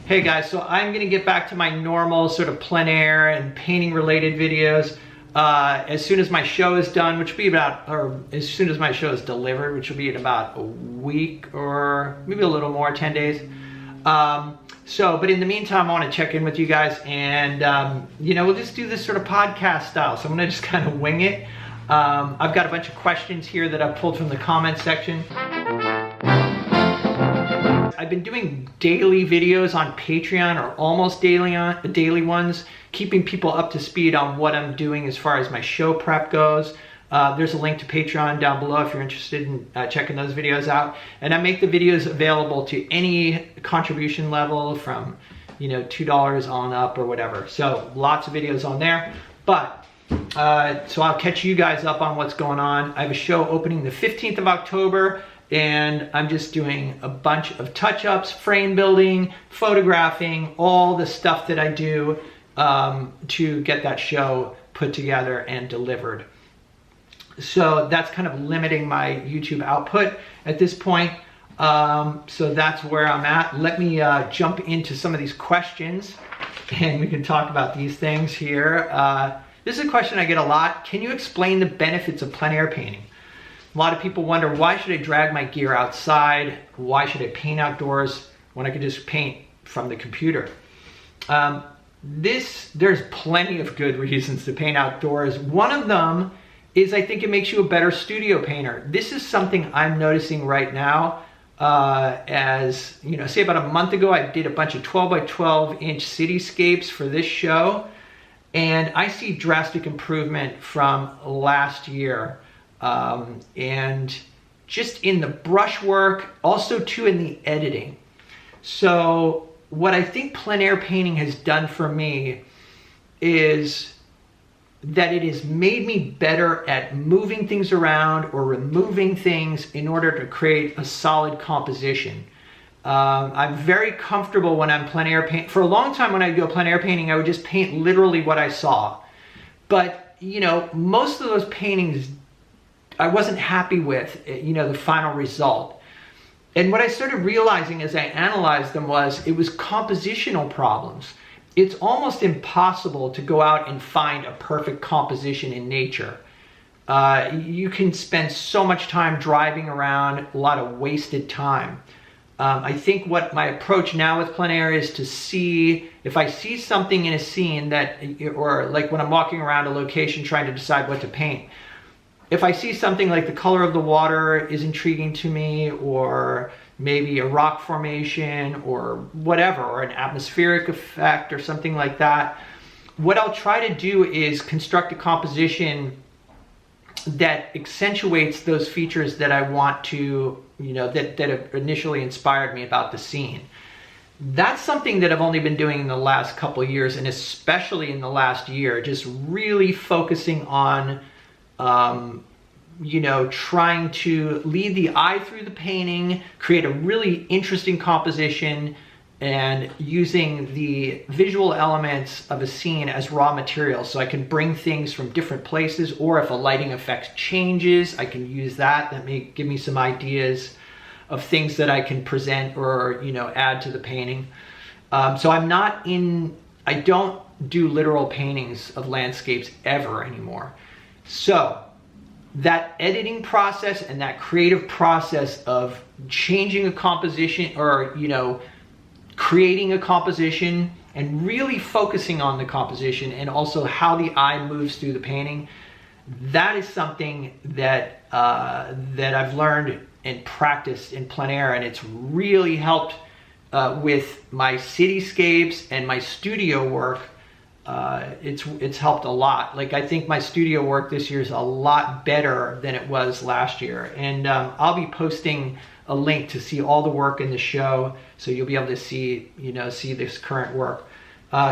Hey guys, so I'm gonna get back to my normal sort of plein air and painting related videos as soon as my show is done, which will be about, or as soon as my show is delivered, which will be in about a week or maybe a little more, 10 days. But in the meantime, I wanna check in with you guys and, we'll just do this sort of podcast style. So I'm gonna just kind of wing it. I've got a bunch of questions here that I've pulled from the comment section. I've been doing daily videos on Patreon, or almost daily ones, keeping people up to speed on what I'm doing as far as my show prep goes. There's a link to Patreon down below if you're interested in checking those videos out. And I make the videos available to any contribution level from, $2 on up or whatever. So lots of videos on there. But so I'll catch you guys up on what's going on. I have a show opening the 15th of October. And I'm just doing a bunch of touch-ups, frame building, photographing, all the stuff that I do to get that show put together and delivered. So that's kind of limiting my YouTube output at this point. So that's where I'm at. Let me jump into some of these questions and we can talk about these things here. This is a question I get a lot. Can you explain the benefits of plein air painting? A lot of people wonder, why should I drag my gear outside? Why should I paint outdoors when I could just paint from the computer? There's plenty of good reasons to paint outdoors. One of them is I think it makes you a better studio painter. This is something I'm noticing right now. Say about a month ago, I did a bunch of 12 by 12 inch cityscapes for this show. And I see drastic improvement from last year. And just in the brushwork, also too in the editing. So what I think plein air painting has done for me is that it has made me better at moving things around or removing things in order to create a solid composition. I'm very comfortable when I'm plein air painting. For a long time when I go plein air painting, I would just paint literally what I saw. But, most of those paintings I wasn't happy with, the final result. And what I started realizing as I analyzed them was it was compositional problems. It's almost impossible to go out and find a perfect composition in nature. You can spend so much time driving around, a lot of wasted time. I think what my approach now with plein air is to see, if I see something in a scene or like when I'm walking around a location trying to decide what to paint, if I see something like the color of the water is intriguing to me, or maybe a rock formation or whatever, or an atmospheric effect or something like that, what I'll try to do is construct a composition that accentuates those features that I want to, that have initially inspired me about the scene. That's something that I've only been doing in the last couple of years, and especially in the last year, just really focusing on trying to lead the eye through the painting, create a really interesting composition, and using the visual elements of a scene as raw material. So I can bring things from different places, or if a lighting effect changes, I can use that. That may give me some ideas of things that I can present or, add to the painting. So I don't do literal paintings of landscapes ever anymore. So that editing process and that creative process of changing a composition or, creating a composition and really focusing on the composition and also how the eye moves through the painting, that is something that I've learned and practiced in plein air, and it's really helped with my cityscapes and my studio work. It's helped a lot. Like, I think my studio work this year is a lot better than it was last year. And I'll be posting a link to see all the work in the show, so you'll be able to see this current work.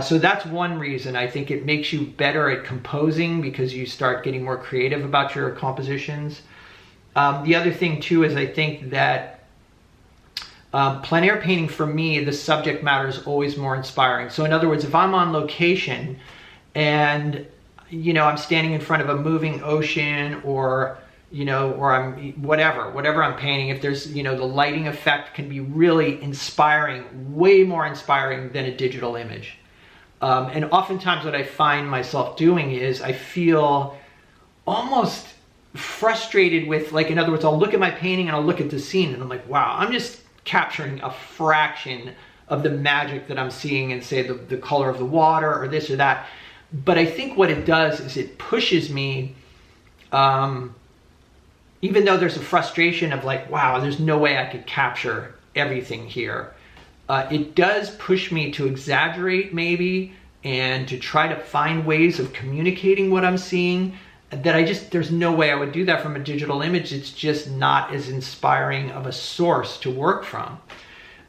So that's one reason. I think it makes you better at composing because you start getting more creative about your compositions. The other thing too is I think that plein air painting, for me, the subject matter is always more inspiring. So in other words, if I'm on location and I'm standing in front of a moving ocean, or you know, or I'm whatever I'm painting, if there's, you know, the lighting effect can be really inspiring, way more inspiring than a digital image. And oftentimes what I find myself doing is I feel almost frustrated with, like, in other words, I'll look at my painting and I'll look at the scene and I'm like, wow, I'm just capturing a fraction of the magic that I'm seeing in, say, the color of the water or this or that. But I think what it does is it pushes me, even though there's a frustration of like, wow, there's no way I could capture everything here. It does push me to exaggerate maybe, and to try to find ways of communicating what I'm seeing that there's no way I would do that from a digital image. It's just not as inspiring of a source to work from.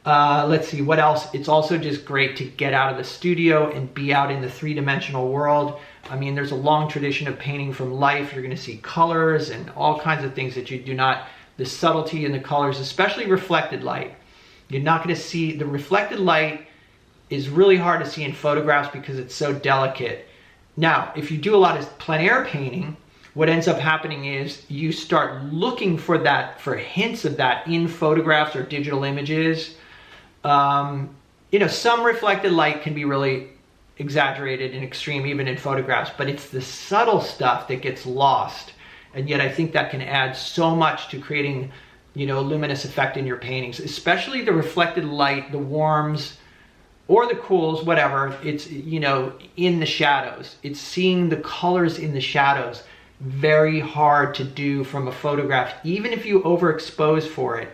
Let's see, what else? It's also just great to get out of the studio and be out in the three-dimensional world. I mean, there's a long tradition of painting from life. You're gonna see colors and all kinds of things that you do not, the subtlety in the colors, especially reflected light. You're not gonna see, the reflected light is really hard to see in photographs because it's so delicate. Now, if you do a lot of plein air painting, what ends up happening is you start looking for that, for hints of that in photographs or digital images. You know, some reflected light can be really exaggerated and extreme even in photographs, but it's the subtle stuff that gets lost. And yet I think that can add so much to creating, you know, a luminous effect in your paintings, especially the reflected light, the warms or the cools, whatever. It's, you know, in the shadows. It's seeing the colors in the shadows. Very hard to do from a photograph. Even if you overexpose for it,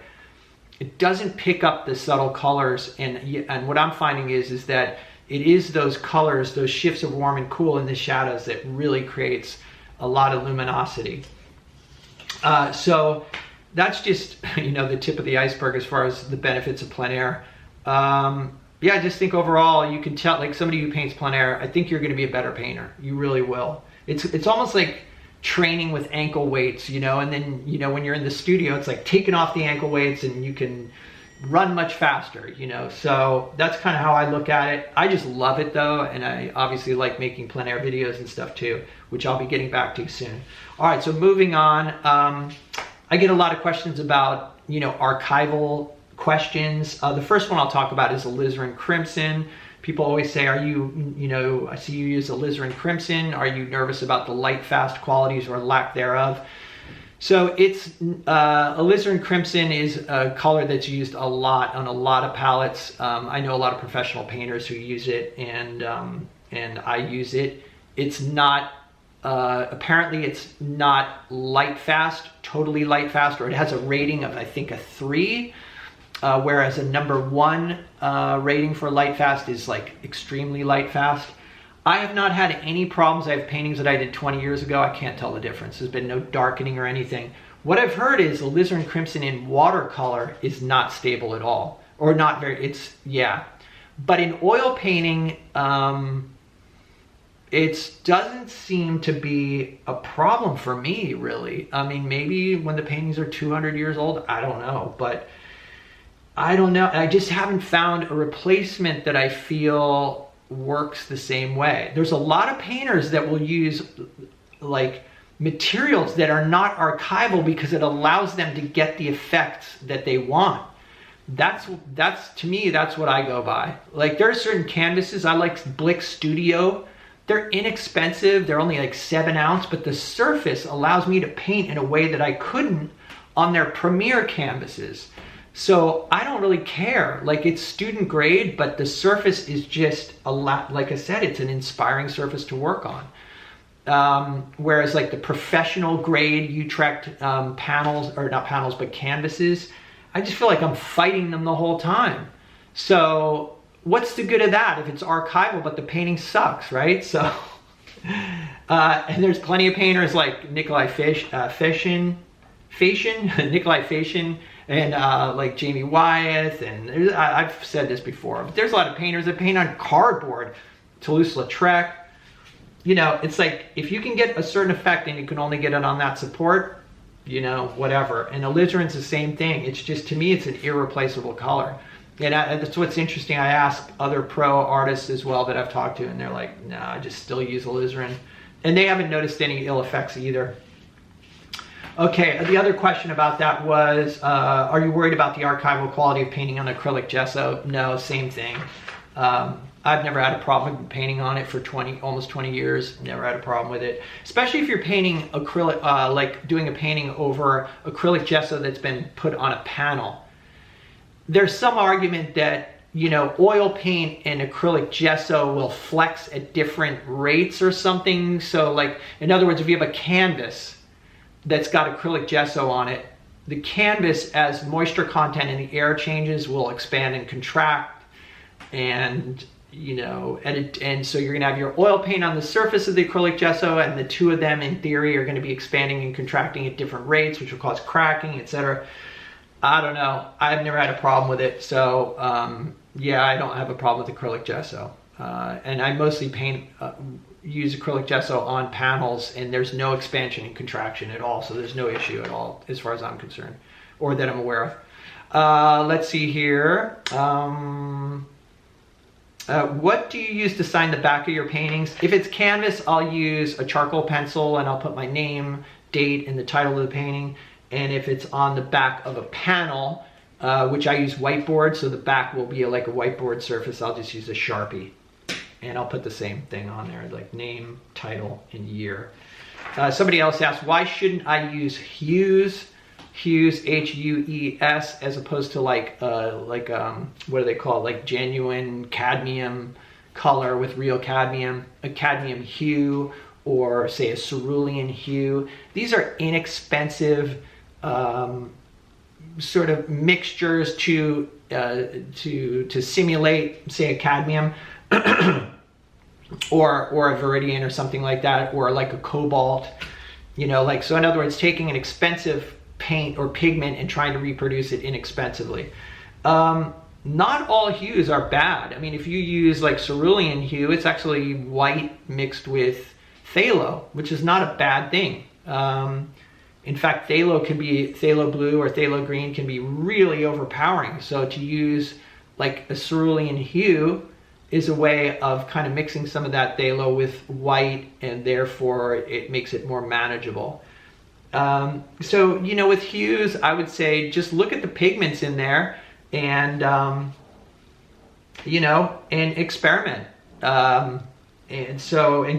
it doesn't pick up the subtle colors. And what I'm finding is that it is those colors, those shifts of warm and cool in the shadows that really creates a lot of luminosity. So that's just, you know, the tip of the iceberg as far as the benefits of plein air. Yeah, I just think overall you can tell, like somebody who paints plein air, I think you're going to be a better painter. You really will. It's almost like training with ankle weights, you know, and then, you know, when you're in the studio, it's like taking off the ankle weights and you can run much faster, you know. So that's kind of how I look at it. I just love it though, and I obviously like making plein air videos and stuff too, which I'll be getting back to soon. All right, so moving on, I get a lot of questions about, you know, archival questions. The first one I'll talk about is Alizarin Crimson. People always say, are you, you know, I see you use Alizarin Crimson. Are you nervous about the light fast qualities or lack thereof? So it's, Alizarin Crimson is a color that's used a lot on a lot of palettes. I know a lot of professional painters who use it, and I use it. It's not, apparently it's not light fast, totally light fast, or it has a rating of, I think, a 3. Whereas a #1 rating for light fast is like extremely light fast. I have not had any problems. I have paintings that I did 20 years ago. I can't tell the difference. There's been no darkening or anything. What I've heard is Alizarin Crimson in watercolor is not stable at all, or not very, it's, yeah. But in oil painting, it doesn't seem to be a problem for me, really. I mean, maybe when the paintings are 200 years old, I don't know, but I don't know. I just haven't found a replacement that I feel works the same way. There's a lot of painters that will use like materials that are not archival because it allows them to get the effects that they want. That's to me, that's what I go by. Like there are certain canvases, I like Blick Studio. They're inexpensive. They're only like 7 ounce, but the surface allows me to paint in a way that I couldn't on their Premier canvases. So I don't really care. Like it's student grade, but the surface is just a lot, like I said, it's an inspiring surface to work on. Whereas like the professional grade Utrecht panels, or not panels, but canvases, I just feel like I'm fighting them the whole time. So what's the good of that if it's archival, but the painting sucks, right? So, and there's plenty of painters like Nikolai Fashion, and like Jamie Wyeth, and I've said this before, but there's a lot of painters that paint on cardboard. Toulouse-Lautrec, you know, it's like if you can get a certain effect and you can only get it on that support, you know, whatever. And alizarin's the same thing. It's just, to me, it's an irreplaceable color. And that's what's interesting. I ask other pro artists as well that I've talked to, and they're like, no, I just still use alizarin. And they haven't noticed any ill effects either. Okay, the other question about that was, are you worried about the archival quality of painting on acrylic gesso? No, same thing. I've never had a problem painting on it for almost 20 years. Never had a problem with it. Especially if you're painting acrylic, like doing a painting over acrylic gesso that's been put on a panel. There's some argument that, you know, oil paint and acrylic gesso will flex at different rates or something. So like, in other words, if you have a canvas that's got acrylic gesso on it, the canvas, as moisture content in the air changes, will expand and contract. And, you know, and so you're gonna have your oil paint on the surface of the acrylic gesso, and the two of them in theory are gonna be expanding and contracting at different rates, which will cause cracking, etc. I don't know. I've never had a problem with it. So yeah, I don't have a problem with acrylic gesso. And I mostly use acrylic gesso on panels, and there's no expansion and contraction at all. So there's no issue at all as far as I'm concerned, or that I'm aware of. Let's see here. What do you use to sign the back of your paintings? If it's canvas, I'll use a charcoal pencil, and I'll put my name, date, and the title of the painting. And if it's on the back of a panel, which I use whiteboard, so the back will be like a whiteboard surface, I'll just use a Sharpie. And I'll put the same thing on there, like name, title, and year. Somebody else asked, why shouldn't I use hues, H-U-E-S, as opposed to like what do they call it? Like genuine cadmium color with real cadmium, a cadmium hue, or say a cerulean hue. These are inexpensive sort of mixtures to simulate, say, a cadmium or a viridian or something like that, or like a cobalt, you know, like, so in other words, taking an expensive paint or pigment and trying to reproduce it inexpensively. Not all hues are bad. I mean, if you use like cerulean hue, it's actually white mixed with phthalo, which is not a bad thing. In fact, phthalo blue or phthalo green can be really overpowering. So to use like a cerulean hue is a way of kind of mixing some of that phthalo with white, and therefore it makes it more manageable. So, you know, with hues, I would say just look at the pigments in there and, you know, and experiment. And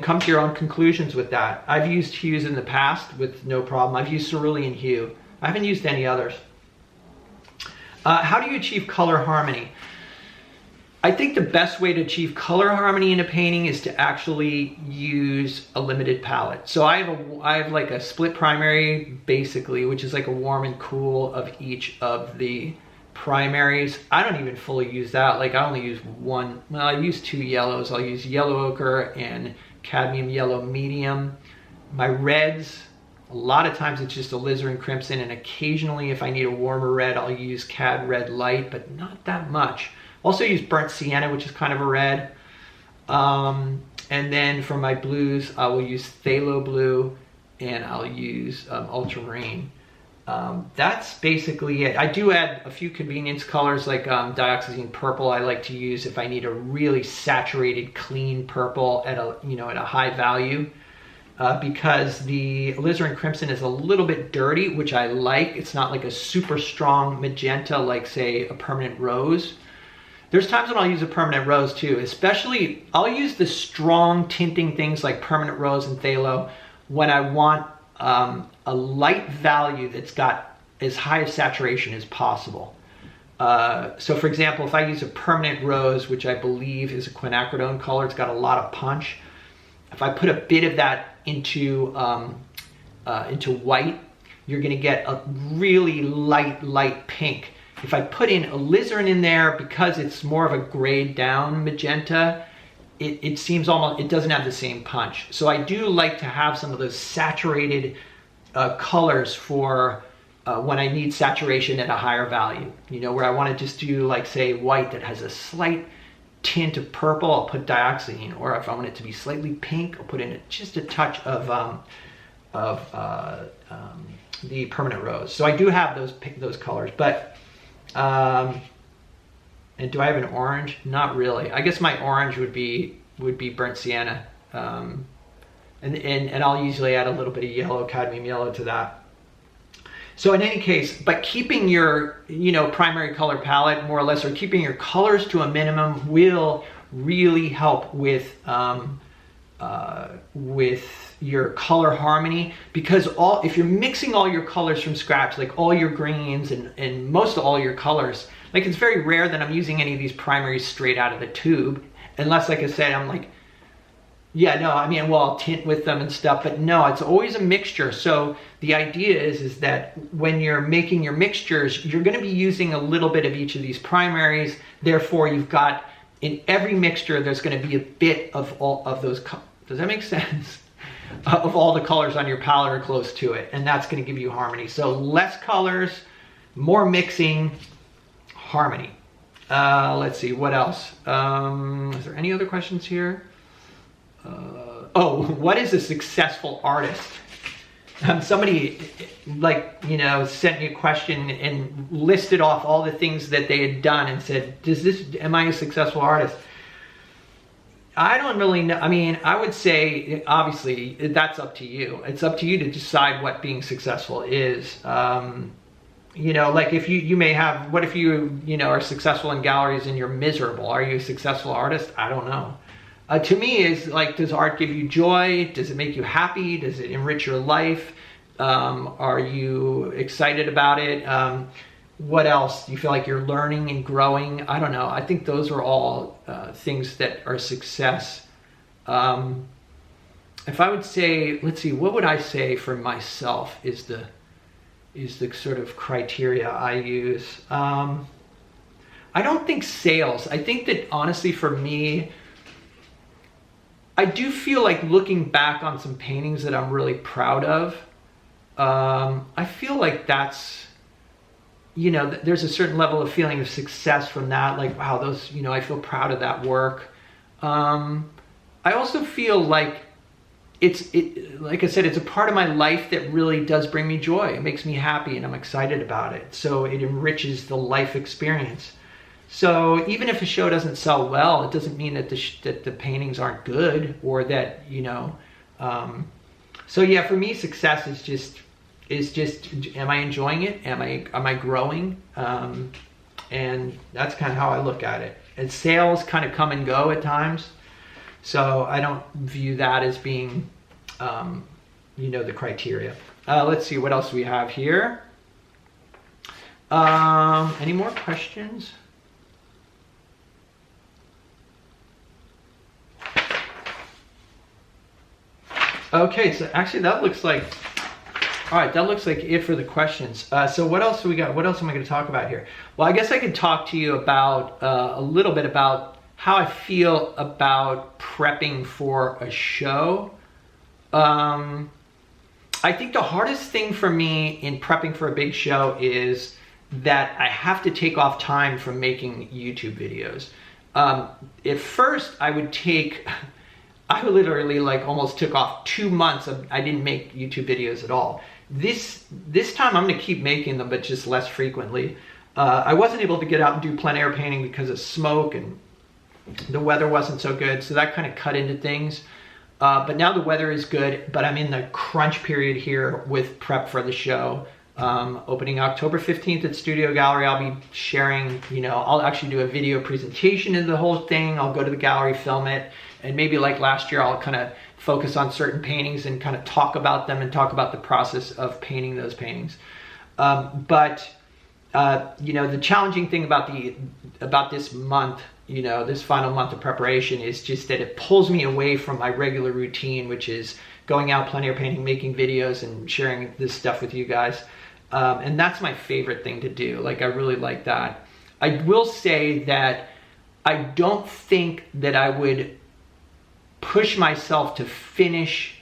come to your own conclusions with that. I've used hues in the past with no problem. I've used cerulean hue. I haven't used any others. How do you achieve color harmony? I think the best way to achieve color harmony in a painting is to actually use a limited palette. So I have like a split primary, basically, which is like a warm and cool of each of the primaries. I don't even fully use that. Like I only use one. Well, I use two yellows. I'll use yellow ochre and cadmium yellow medium. My reds, a lot of times it's just Alizarin Crimson, and occasionally if I need a warmer red, I'll use Cad Red Light, but not that much. Also use burnt sienna, which is kind of a red. And then for my blues, I will use phthalo blue, and I'll use ultramarine. That's basically it. I do add a few convenience colors like dioxazine purple I like to use if I need a really saturated, clean purple at a high value. Because the Alizarin Crimson is a little bit dirty, which I like. It's not like a super strong magenta like, say, a permanent rose. There's times when I'll use a permanent rose too, especially I'll use the strong tinting things like permanent rose and phthalo when I want a light value that's got as high a saturation as possible. So for example, if I use a permanent rose, which I believe is a quinacridone color, it's got a lot of punch. If I put a bit of that into white, you're gonna get a really light pink. If I put in alizarin in there, because it's more of a grayed down magenta, it seems almost, it doesn't have the same punch. So I do like to have some of those saturated colors for when I need saturation at a higher value. You know, where I want to just do like, say, white that has a slight tint of purple, I'll put dioxazine. Or if I want it to be slightly pink, I'll put in just a touch of the permanent rose. So I do have those colors, but and do I have an orange? Not really. I guess my orange would be burnt sienna, and I'll usually add a little bit of yellow, cadmium yellow to that. So in any case, but keeping your, primary color palette more or less, or keeping your colors to a minimum will really help with your color harmony, because if you're mixing all your colors from scratch, like all your greens and most of all your colors, like it's very rare that I'm using any of these primaries straight out of the tube, unless, like I said, I'm like, yeah, no, I mean, well, I'll tint with them and stuff, but no, it's always a mixture. So the idea is that when you're making your mixtures, you're going to be using a little bit of each of these primaries. Therefore, you've got, in every mixture, there's going to be a bit of all of those. Does that make sense? Of all the colors on your palette or close to it. And that's going to give you harmony. So less colors, more mixing, harmony. Let's see, what else? Is there any other questions here? What is a successful artist? Somebody sent me a question and listed off all the things that they had done and said, am I a successful artist? I don't really know. I mean, I would say, obviously, that's up to you. It's up to you to decide what being successful is. Like if you may have, what if you are successful in galleries and you're miserable? Are you a successful artist? I don't know. To me, is like, does art give you joy? Does it make you happy? Does it enrich your life? Are you excited about it? What else? Do you feel like you're learning and growing? I don't know. I think those are all things that are success. If I would say, let's see, what would I say for myself is the sort of criteria I use? I don't think sales. I think that honestly for me, I do feel like looking back on some paintings that I'm really proud of, I feel like that's, there's a certain level of feeling of success from that. Like, wow, those, I feel proud of that work. I also feel like like I said, it's a part of my life that really does bring me joy. It makes me happy and I'm excited about it. So it enriches the life experience. So even if a show doesn't sell well, it doesn't mean that the paintings aren't good, or that, so yeah, for me, success is just, am I enjoying it? Am I growing? And that's kind of how I look at it. And sales kind of come and go at times. So I don't view that as being, the criteria. Let's see, what else we have here. Any more questions? Okay, so actually that looks like, all right, that looks like it for the questions. So what else do we got? What else am I going to talk about here? Well, I guess I could talk to you about a little bit about how I feel about prepping for a show. I think the hardest thing for me in prepping for a big show is that I have to take off time from making YouTube videos. At first, I literally like almost took off 2 months I didn't make YouTube videos at all. This time I'm gonna keep making them, but just less frequently. I wasn't able to get out and do plein air painting because of smoke and the weather wasn't so good, so that kind of cut into things. But now the weather is good, but I'm in the crunch period here with prep for the show. Opening October 15th at Studio Gallery. I'll be sharing, I'll actually do a video presentation of the whole thing. I'll go to the gallery, film it, and maybe like last year, I'll kind of focus on certain paintings and kind of talk about them and talk about the process of painting those paintings. The challenging thing about this month, this final month of preparation, is just that it pulls me away from my regular routine, which is going out, plein air painting, making videos, and sharing this stuff with you guys. And that's my favorite thing to do. Like, I really like that. I will say that I don't think that I would push myself to finish,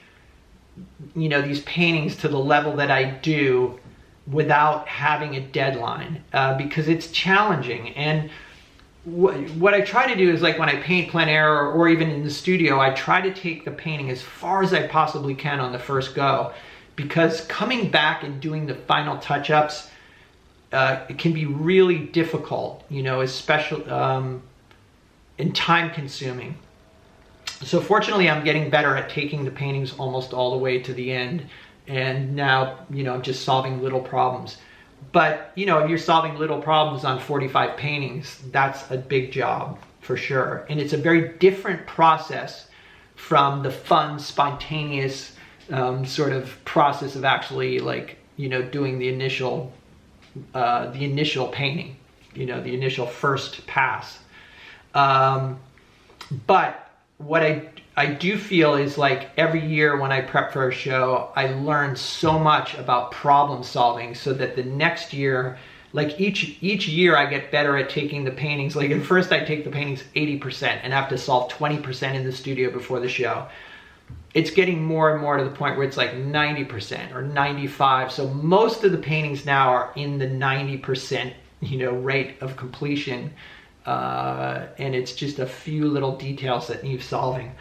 these paintings to the level that I do without having a deadline, because it's challenging. And what I try to do is, like, when I paint plein air or even in the studio, I try to take the painting as far as I possibly can on the first go, because coming back and doing the final touch-ups, it can be really difficult, especially and time-consuming. So fortunately, I'm getting better at taking the paintings almost all the way to the end and now, you know, I'm just solving little problems. But, you know, if you're solving little problems on 45 paintings, that's a big job for sure. And it's a very different process from the fun, spontaneous sort of process of actually, like, you know, doing the initial painting, you know, the initial first pass. But what I do feel is, like, every year when I prep for a show, I learn so much about problem solving, so that the next year, like each year I get better at taking the paintings. Like at first I take the paintings 80% and have to solve 20% in the studio before the show. It's getting more and more to the point where it's like 90% or 95%. So most of the paintings now are in the 90%, you know, rate of completion. And it's just a few little details that need solving.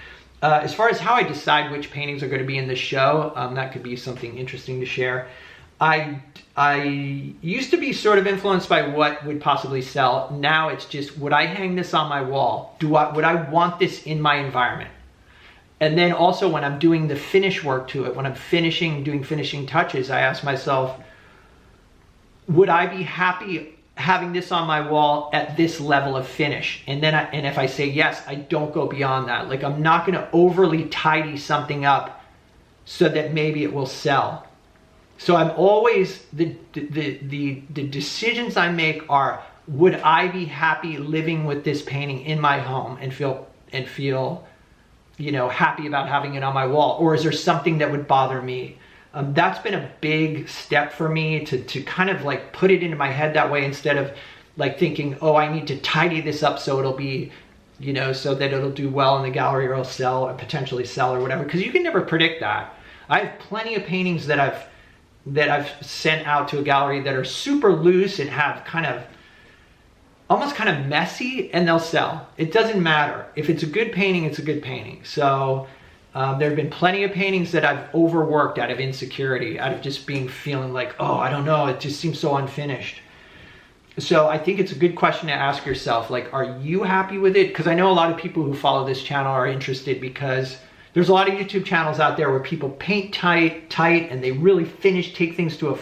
As far as how I decide which paintings are going to be in the show, that could be something interesting to share. I used to be sort of influenced by what would possibly sell. Now it's just, would I hang this on my wall? Would I want this in my environment? And then also when I'm doing the finish work to it, when I'm doing finishing touches, I ask myself, would I be happy having this on my wall at this level of finish? And then and if I say yes, I don't go beyond that. Like, I'm not going to overly tidy something up so that maybe it will sell. So I'm always, the decisions I make are, would I be happy living with this painting in my home and feel, you know, happy about having it on my wall? Or is there something that would bother me? That's been a big step for me to kind of like put it into my head that way, instead of like thinking, oh, I need to tidy this up so it'll be, you know, so that it'll do well in the gallery or it'll sell or potentially sell or whatever. Because you can never predict that. I have plenty of paintings that I've sent out to a gallery that are super loose and have almost kind of messy, and they'll sell. It doesn't matter. If it's a good painting, it's a good painting. So there have been plenty of paintings that I've overworked out of insecurity, out of just feeling like, oh, I don't know, it just seems so unfinished. So I think it's a good question to ask yourself, like, are you happy with it? Because I know a lot of people who follow this channel are interested, because there's a lot of YouTube channels out there where people paint tight, and they really take things to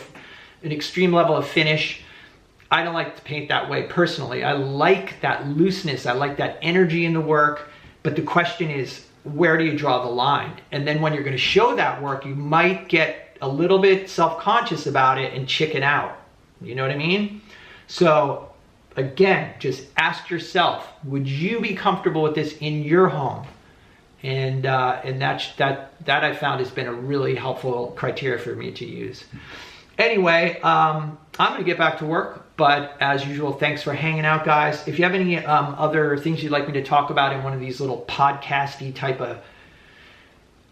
an extreme level of finish. I don't like to paint that way personally. I like that looseness. I like that energy in the work. But the question is, where do you draw the line? And then when you're going to show that work, you might get a little bit self-conscious about it and chicken out. You know what I mean? So again, just ask yourself, would you be comfortable with this in your home? And that I found has been a really helpful criteria for me to use. Anyway, I'm going to get back to work. But as usual, thanks for hanging out, guys. If you have any other things you'd like me to talk about in one of these little podcasty type of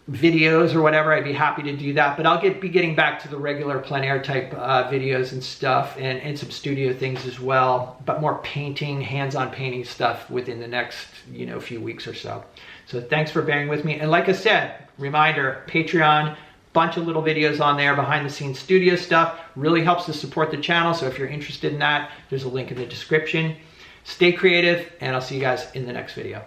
videos or whatever, I'd be happy to do that. But I'll be getting back to the regular plein air type videos and stuff, and some studio things as well. But more painting, hands-on painting stuff within the next, you know, few weeks or so. So thanks for bearing with me. And like I said, reminder, Patreon, bunch of little videos on there, behind the scenes studio stuff, really helps to support the channel. So if you're interested in that, there's a link in the description. Stay creative, and I'll see you guys in the next video.